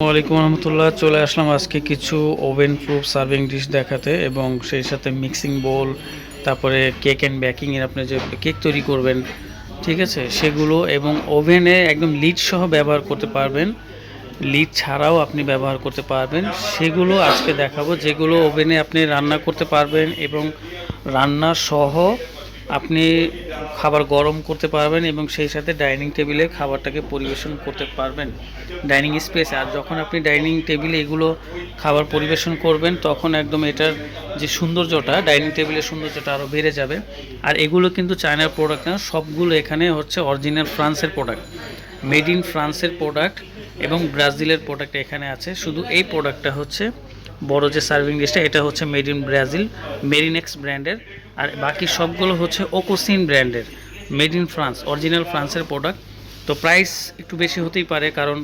ওয়ালাইকুম রহমতুল্লাহ। চলে আসলাম আজকে কিছু ওভেন প্রুফ সার্ভিং ডিশ দেখাতে এবং সেই সাথে মিক্সিং বোল, তারপরে কেক অ্যান্ড বেকিংয়ের আপনি যে কেক তৈরি করবেন, ঠিক আছে, সেগুলো এবং ওভেনে একদম লিড সহ ব্যবহার করতে পারবেন, লিড ছাড়াও আপনি ব্যবহার করতে পারবেন, সেগুলো আজকে দেখাবো। যেগুলো ওভেনে আপনি রান্না করতে পারবেন এবং রান্না সহ আপনি খাবার গরম করতে পারবেন এবং সেই সাথে ডাইনিং টেবিলে খাবারটাকে পরিবেশন করতে পারবেন ডাইনিং স্পেসে। আর যখন আপনি ডাইনিং টেবিলে এগুলো খাবার পরিবেশন করবেন তখন একদম এটার যে সৌন্দর্যটা, ডাইনিং টেবিলের সৌন্দর্যটা আরও বেড়ে যাবে। আর এগুলো কিন্তু চায়নার প্রোডাক্ট না, সবগুলো এখানে হচ্ছে অরিজিনাল ফ্রান্সের প্রোডাক্ট, মেড ইন ফ্রান্সের প্রোডাক্ট এবং ব্রাজিলের প্রোডাক্ট এখানে আছে। শুধু এই প্রোডাক্টটা হচ্ছে বড় যে সার্ভিং ডিশটা, এটা হচ্ছে মেড ইন ব্রাজিল, মেরিনেক্স ব্র্যান্ডের। আর বাকি সবগুলো হচ্ছে ওকোসিন ব্র্যান্ডের, মেড ইন ফ্রান্স, অরিজিনাল ফ্রান্সের প্রোডাক্ট। তো প্রাইস একটু বেশি হতেই পারে, কারণ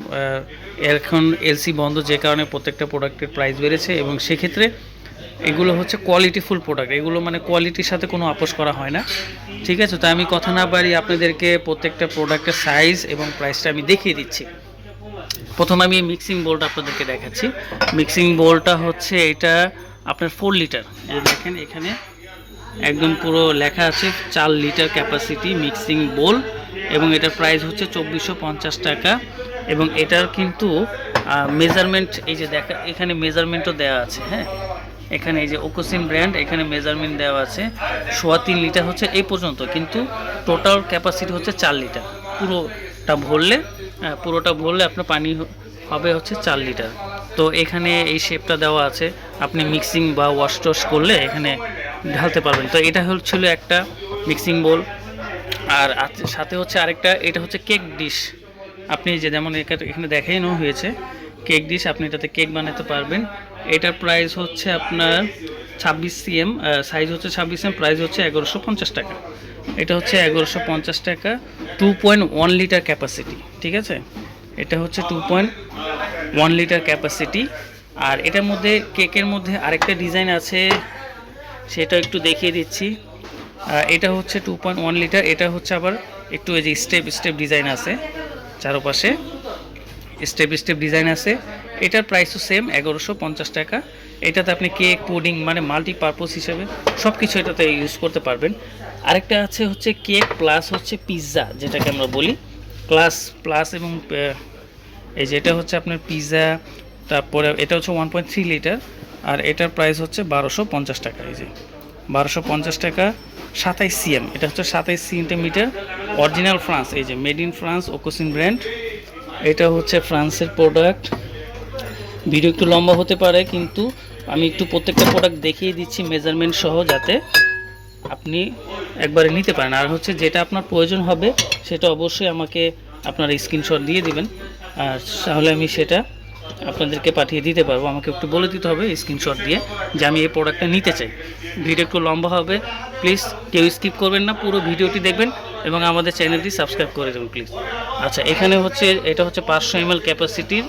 এখন এলসি বন্ধ, যে কারণে প্রত্যেকটা প্রোডাক্টের প্রাইস বেড়েছে এবং সেক্ষেত্রে এগুলো হচ্ছে কোয়ালিটিফুল প্রোডাক্ট, এগুলো মানে কোয়ালিটির সাথে কোনো আপোষ করা হয় না, ঠিক আছে। তো আমি কথা না বাড়ি আপনাদেরকে প্রত্যেকটা প্রোডাক্টের সাইজ এবং প্রাইসটা আমি দেখিয়ে দিচ্ছি। প্রথমে আমি মিক্সিং বোলটা আপনাদেরকে দেখাচ্ছি। মিক্সিং বোলটা হচ্ছে এটা আপনার 4 লিটার, এই দেখেন এখানে একদম পুরো লেখা আছে 4 লিটার ক্যাপাসিটি মিক্সিং বোল এবং এটার প্রাইস হচ্ছে 2450 টাকা। এবং এটার কিন্তু মেজারমেন্ট, এই যে দেখা এখানে মেজারমেন্টও দেওয়া আছে, হ্যাঁ, এখানে এই যে ওকোসিন ব্র্যান্ড, এখানে মেজারমেন্ট দেওয়া আছে। 3.25 লিটার হচ্ছে এই পর্যন্ত, কিন্তু টোটাল ক্যাপাসিটি হচ্ছে 4 লিটার। পুরোটা ভরলে আপনার পানি হবে হচ্ছে 4 লিটার। তো এখানে এই শেপটা দেওয়া আছে, আপনি মিক্সিং বা ওয়াশ টশ করলে এখানে ঢালতে পারবেন। তো এটা হচ্ছিল একটা মিক্সিং বোল। আর সাথে হচ্ছে আরেকটা, এটা হচ্ছে কেক ডিশ। আপনি যে যেমন এখানে দেখানো হয়েছে কেক ডিশ, আপনি এটাতে কেক বানাতে পারবেন। এটার প্রাইস হচ্ছে আপনার 26 সিএম, সাইজ হচ্ছে 26 সিএম, প্রাইস হচ্ছে 1150 টাকা। এটা হচ্ছে 1150 টাকা, 2.1 লিটার ক্যাপাসিটি, ঠিক আছে। এটা হচ্ছে 2.1 লিটার ক্যাপাসিটি। আর এটার মধ্যে কেকের মধ্যে আরেকটা ডিজাইন আছে, সেটা একটু দেখিয়ে দিচ্ছি। এটা হচ্ছে 2.1 লিটার, এটা হচ্ছে আবার একটু এই যে স্টেপ ডিজাইন আছে, চারপাশে স্টেপ ডিজাইন আছে। এটার প্রাইসও সেম 1150 টাকা। এটাতে আপনি কেক, পুডিং মানে মাল্টিপারপাস হিসেবে সব কিছু এটাতে ইউজ করতে পারবেন। আরেকটা আছে হচ্ছে কেক প্লাস হচ্ছে পিৎজা, যেটাকে আমরা বলি প্লাস এবং এই যে এটা হচ্ছে আপনার পিৎজা। তারপরে এটা হচ্ছে 1.3 লিটার, আর এটার প্রাইস হচ্ছে 1250 টাকা। এই যে 1250 টাকা, 27 সিএম, এটা হচ্ছে 27 সেন্টিমিটার, অরিজিনাল ফ্রান্স, এই যে মেড ইন ফ্রান্স, ওকোসিন ব্র্যান্ড। এটা হচ্ছে ফ্রান্সের প্রোডাক্ট। ভিডিও একটু লম্বা হতে পারে, কিন্তু আমি একটু প্রত্যেকটা প্রোডাক্ট দেখিয়ে দিচ্ছি মেজারমেন্ট সহ, যাতে আপনি একবারে নিতে পারেন। আর হচ্ছে যেটা আপনার প্রয়োজন হবে সেটা অবশ্যই আমাকে আপনার স্ক্রিনশট দিয়ে দিবেন, আর তাহলে আমি সেটা আপনাদেরকে পাঠিয়ে দিতে পারবো। আমাকে একটু বলে দিতে হবে স্ক্রিনশট দিয়ে যে আমি এই প্রোডাক্টটা নিতে চাই। ভিডিও একটু লম্বা হবে, প্লিজ কেউ স্কিপ করবেন না, পুরো ভিডিওটি দেখবেন এবং আমাদের চ্যানেলটি সাবস্ক্রাইব করে দেবেন প্লিজ। আচ্ছা, এখানে হচ্ছে এটা হচ্ছে 500 ml ক্যাপাসিটির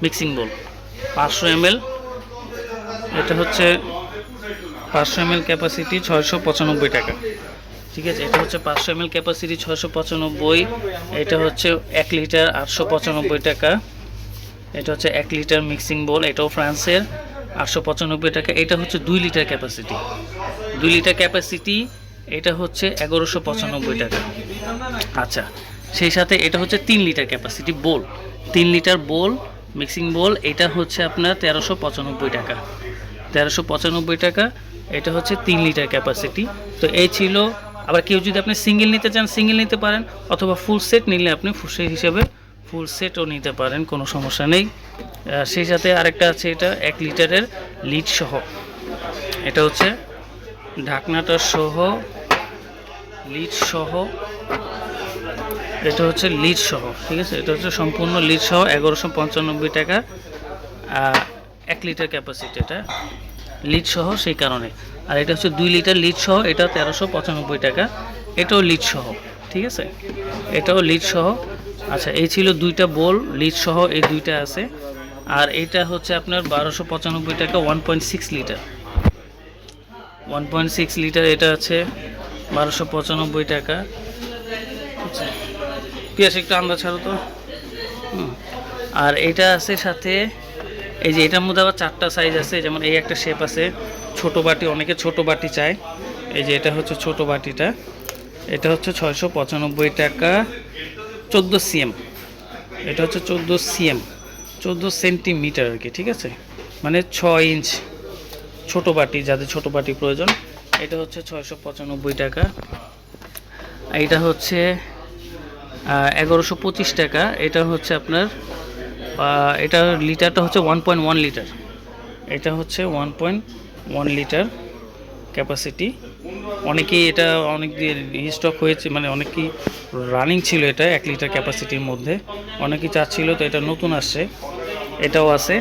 মিক্সিং বোল, 500 ml। এটা হচ্ছে 500 ml ক্যাপাসিটি, 695 টাকা, ঠিক আছে। এটা হচ্ছে 500 ml ক্যাপাসিটি, 695। এটা হচ্ছে 1 লিটার, 895 টাকা। এটা হচ্ছে 1 লিটার মিক্সিং বোল, এটাও ফ্রান্সের, 895 টাকা। এটা হচ্ছে 2 লিটার ক্যাপাসিটি, 2 লিটার ক্যাপাসিটি, এটা হচ্ছে 1195 টাকা। আচ্ছা, সেই সাথে এটা হচ্ছে 3 লিটার ক্যাপাসিটি বোল, 3 লিটার বোল মিক্সিং বোল, এটা হচ্ছে আপনার 1395 টাকা, 1395 টাকা। এটা হচ্ছে 3 লিটার ক্যাপাসিটি। তো এই ছিল। আবার কেউ যদি আপনি সিঙ্গেল নিতে চান সিঙ্গেল নিতে পারেন, অথবা ফুল সেট নিলে আপনি সেই হিসেবে ফুল সেটও নিতে পারেন, কোনো সমস্যা নেই। সেই সাথে আরেকটা আছে, এটা 1 লিটারের লিড সহ, এটা হচ্ছে ঢাকনাটা সহ, লিড সহ, এটা হচ্ছে লিড সহ, ঠিক আছে। এটা হচ্ছে সম্পূর্ণ লিড সহ, 1195 টাকা, 1 লিটার ক্যাপাসিটি, এটা লিড সহ সেই কারণে। আর এটা হচ্ছে 2 লিটার লিড সহ, এটা 1395 টাকা, এটাও লিড সহ, ঠিক আছে, এটাও লিড সহ। আচ্ছা, এই ছিল 2টা বোল লিড সহ, এই 2টা আছে। আর এটা হচ্ছে আপনার 1295 টাকা, 1.6 লিটার, 1.6 লিটার, এটা আছে 1295 টাকা। আচ্ছা, পিয়াস একটু আন্দাজ ছাড়ো তো। আর এটা আছে সাথে এই যে এটার মধ্যে আবার 4টা সাইজ আছে, যেমন এই একটা শেপ আছে ছোট বাটি, অনেকে ছোট বাটি চায়। এই যে এটা হচ্ছে ছোট বাটিটা, এটা হচ্ছে 695 টাকা, 14 সিএম। এটা হচ্ছে 14 সিএম, 14 সেন্টিমিটার আর কি, ঠিক আছে, মানে 6 ইঞ্চ ছোট বাটি, যাদের ছোট বাটি প্রয়োজন। এটা হচ্ছে 695 টাকা। এটা হচ্ছে 1125 টাকা। এটা হচ্ছে আপনার এটা লিটারটা হচ্ছে 1.1 লিটার। এটা হচ্ছে 1.1 লিটার ক্যাপাসিটি। অনেকেই এটা অনেক দিয়ে স্টক হয়েছে, মানে অনেকেই রানিং ছিল এটা 1 লিটার ক্যাপাসিটির মধ্যে, অনেকেই চাচ্ছিল, তো এটা নতুন আসছে, এটাও আছে।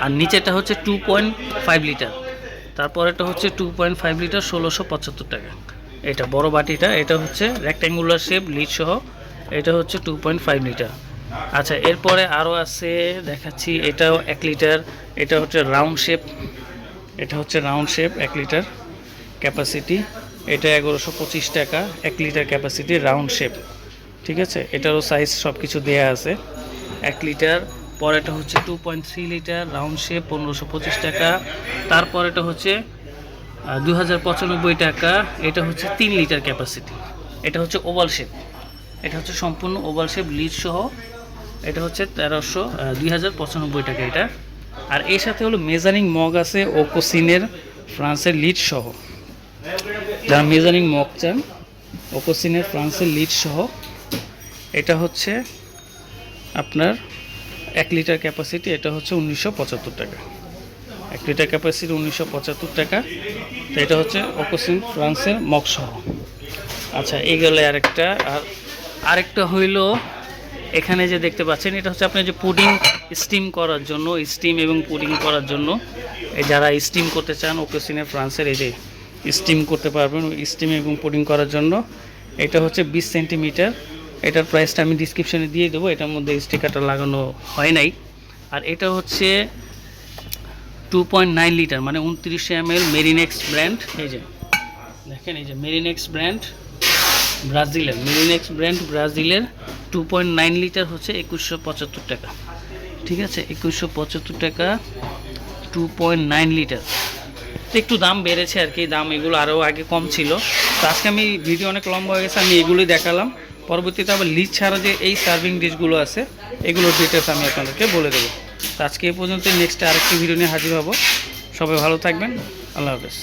আর নিচেটা হচ্ছে 2.5 লিটার, তারপর এটা হচ্ছে 2.5 লিটার 1675 টাকা। এটা বড় বাটিটা, এটা হচ্ছে রেক্ট্যাঙ্গুলার শেপ লিড সহ, এটা হচ্ছে 2.5 লিটার। আচ্ছা, এরপরে আরও আছে দেখাচ্ছি, এটাও 1 লিটার, এটা হচ্ছে রাউন্ড শেপ, এটা হচ্ছে রাউন্ড শেপ 1 লিটার ক্যাপাসিটি, এটা 1125 টাকা 1 লিটার ক্যাপাসিটি রাউন্ড শেপ, ঠিক আছে। এটারও সাইজ সব কিছু দেওয়া আছে 1 লিটার। পর এটা হচ্ছে 2.3 লিটার রাউন্ড শেপ 1525 টাকা। তারপর এটা হচ্ছে 2095 টাকা, এটা হচ্ছে 3 লিটার ক্যাপাসিটি, এটা হচ্ছে ওভাল শেপ, এটা হচ্ছে সম্পূর্ণ ওভাল শেপ লিড সহ, এটা হচ্ছে 2095 টাকা এটা। আর এর সাথে হলো মেজারিং মগ আছে ওকোসিনের ফ্রান্সের লিড সহ, যারা মেজারিং মগ চান ওকোসিনের ফ্রান্সের লিড সহ, এটা হচ্ছে আপনার 1 লিটার ক্যাপাসিটি, এটা হচ্ছে 1975 টাকা। 1 লিটার ক্যাপাসিটি 1975 টাকা, তো এটা হচ্ছে ওকোসিন ফ্রান্সের মগ সহ। আচ্ছা, এই গেল আরেকটা। আর আরেকটা হইল এখানে যে দেখতে পাচ্ছেন, এটা হচ্ছে আপনার যে পুডিং স্টিম করার জন্য, স্টিম এবং পুডিং করার জন্য, যারা স্টিম করতে চান ওকোসিনের ফ্রান্সের, এই যে স্টিম করতে পারবেন স্টিম এবং পুডিং করার জন্য। এটা হচ্ছে 20 সেন্টিমিটার, এটার প্রাইসটা আমি ডিসক্রিপশনে দিয়ে দেবো, এটার মধ্যে স্টিকারটা লাগানো হয় নাই। আর এটা হচ্ছে 2.9 লিটার, মানে 29 ml মেরিনেক্স ব্র্যান্ড, এই যে দেখেন, এই যে মেরিনেক্স ব্র্যান্ড ব্রাজিলের, মেরিনেক্স ব্র্যান্ড ব্রাজিলের 2.9 লিটার হচ্ছে 2175 টাকা, ঠিক আছে, 2175 টাকা 2.9 লিটার। একটু দাম বেড়েছে আর কি, দাম এগুলো আরও আগে কম ছিল। তো আজকে আমি ভিডিও অনেক লম্বা হয়ে গেছে, আমি এগুলোই দেখালাম। পরবর্তীতে আবার লিড ছাড়া যে এই সার্ভিং ডিশগুলো আছে, এগুলোর ডিটেলস আমি আপনাদেরকে বলে দেবো। তো আজকে এই পর্যন্ত, নেক্সট আরেকটি ভিডিও নিয়ে হাজির হব। সবাই ভালো থাকবেন, আল্লাহ হাফেজ।